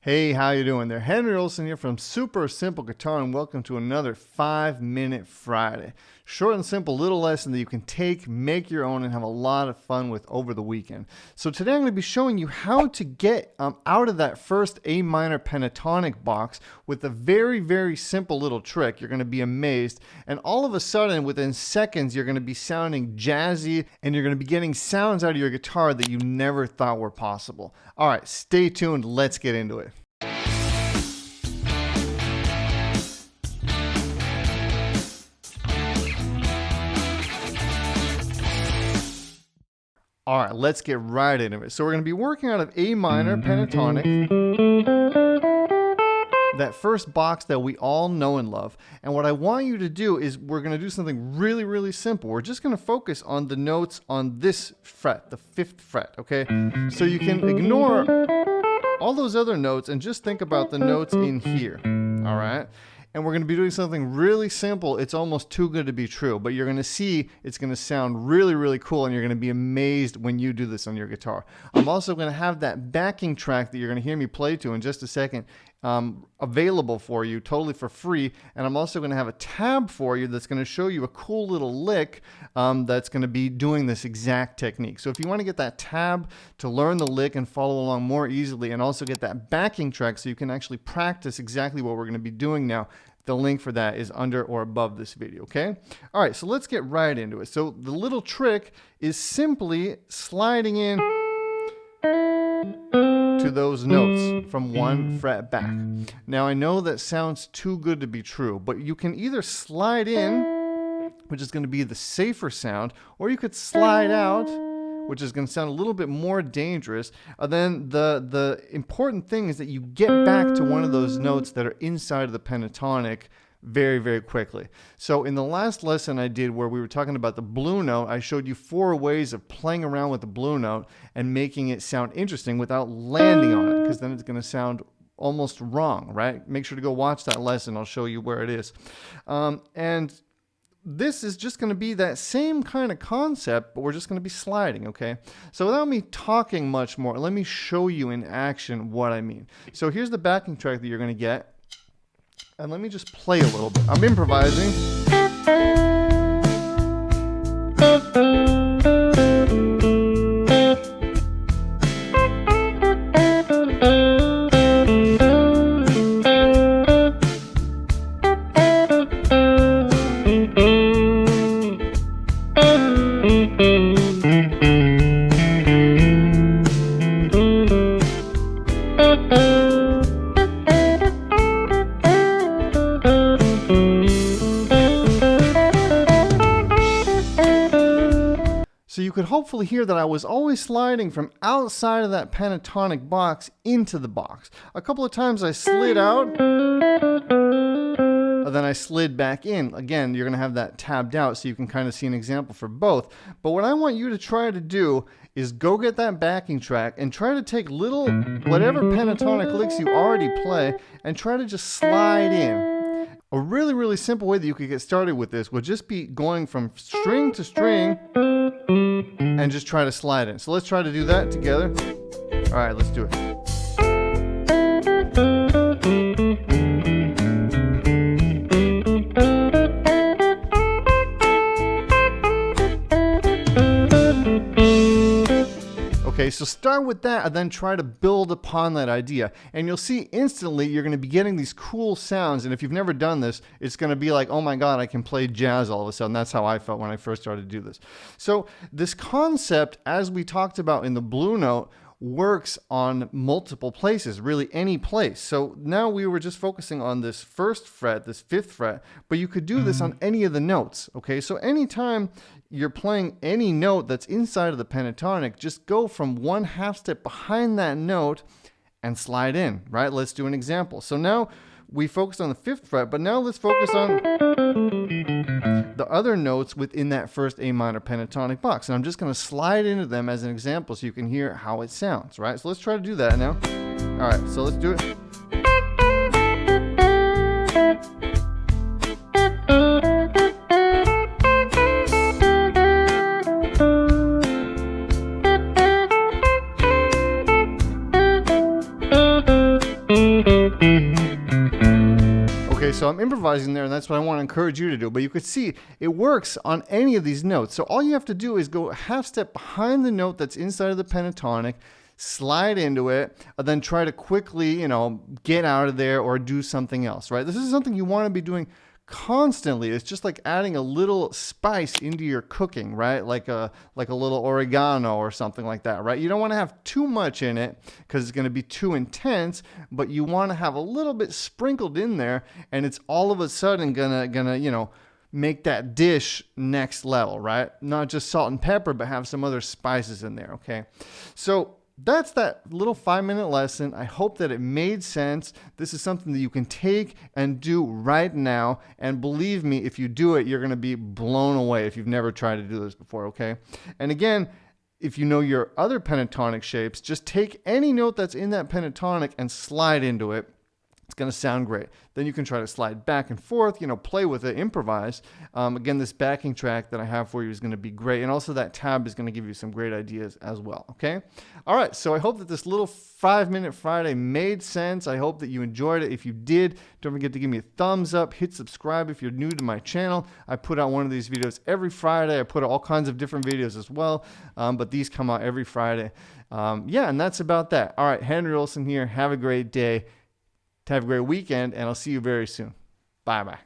Hey, how you doing there? Henry Olsen here from Super Simple Guitar, and welcome to another 5-Minute Friday. Short and simple little lesson that you can take, make your own, and have a lot of fun with over the weekend. So today I'm going to be showing you how to get out of that first A minor pentatonic box with a very, very simple little trick. You're going to be amazed, and all of a sudden, within seconds, you're going to be sounding jazzy, and you're going to be getting sounds out of your guitar that you never thought were possible. All right, stay tuned. Let's get into it. All right, let's get right into it. So we're going to be working out of A minor pentatonic, that first box that we all know and love. And what I want you to do is we're going to do something really, really simple. We're just going to focus on the notes on this fret, the 5th fret, okay? So you can ignore all those other notes and just think about the notes in here, all right? And we're going to be doing something really simple. It's almost too good to be true, but you're going to see it's going to sound really, really cool, and you're going to be amazed when you do this on your guitar. I'm also going to have that backing track that you're going to hear me play to in just a second available for you totally for free, and I'm also going to have a tab for you that's going to show you a cool little lick that's going to be doing this exact technique. So if you want to get that tab to learn the lick and follow along more easily, and also get that backing track so you can actually practice exactly what we're going to be doing now, the link for that is under or above this video, okay? All right, so let's get right into it. So the little trick is simply sliding in to those notes from 1 fret back. Now I know that sounds too good to be true, but you can either slide in, which is going to be the safer sound, or you could slide out, which is going to sound a little bit more dangerous. Then the important thing is that you get back to one of those notes that are inside of the pentatonic very, very quickly. So in the last lesson I did where we were talking about the blue note, I showed you 4 ways of playing around with the blue note and making it sound interesting without landing on it, because then it's going to sound almost wrong, right? Make sure to go watch that lesson. I'll show you where it is. And this is just going to be that same kind of concept, but we're just going to be sliding, okay? So without me talking much more, let me show you in action what I mean. So here's the backing track that you're going to get. And let me just play a little bit. I'm improvising. So you could hopefully hear that I was always sliding from outside of that pentatonic box into the box. A couple of times I slid out, and then I slid back in. Again, you're going to have that tabbed out so you can kind of see an example for both. But what I want you to try to do is go get that backing track and try to take whatever pentatonic licks you already play and try to just slide in. A really, really simple way that you could get started with this would just be going from string to string and just try to slide in. So let's try to do that together. All right, let's do it. Okay, so start with that and then try to build upon that idea. And you'll see instantly you're going to be getting these cool sounds. And if you've never done this, it's going to be like, oh my God, I can play jazz all of a sudden. That's how I felt when I first started to do this. So this concept, as we talked about in the blue note, works on multiple places, really any place. So now we were just focusing on this 1st fret, this 5th fret, but you could do this on any of the notes, okay? So anytime you're playing any note that's inside of the pentatonic, just go from 1/2 step behind that note and slide in, right? Let's do an example. So now we focused on the 5th fret, but now let's focus on the other notes within that first A minor pentatonic box. And I'm just going to slide into them as an example so you can hear how it sounds, right? So let's try to do that now. All right, so let's do it. so I'm improvising there, and that's what I want to encourage you to do. But you could see it works on any of these notes. So all you have to do is go half step behind the note that's inside of the pentatonic, slide into it, and then try to quickly, get out of there or do something else, right? This is something you want to be doing constantly. It's just like adding a little spice into your cooking, right? Like a little oregano or something like that, right? You don't want to have too much in it because it's going to be too intense, but you want to have a little bit sprinkled in there, and it's all of a sudden gonna make that dish next level, right? Not just salt and pepper, but have some other spices in there, okay? So that's that little 5-minute lesson. I hope that it made sense. This is something that you can take and do right now. And believe me, if you do it, you're going to be blown away if you've never tried to do this before, okay? And again, if you know your other pentatonic shapes, just take any note that's in that pentatonic and slide into it. It's going to sound great. Then you can try to slide back and forth, play with it, improvise. Again, this backing track that I have for you is going to be great. And also that tab is going to give you some great ideas as well, okay? All right, so I hope that this little 5-minute Friday made sense. I hope that you enjoyed it. If you did, don't forget to give me a thumbs up. Hit subscribe if you're new to my channel. I put out one of these videos every Friday. I put out all kinds of different videos as well, but these come out every Friday. And that's about that. All right, Henry Olsen here. Have a great day. Have a great weekend, and I'll see you very soon. Bye-bye.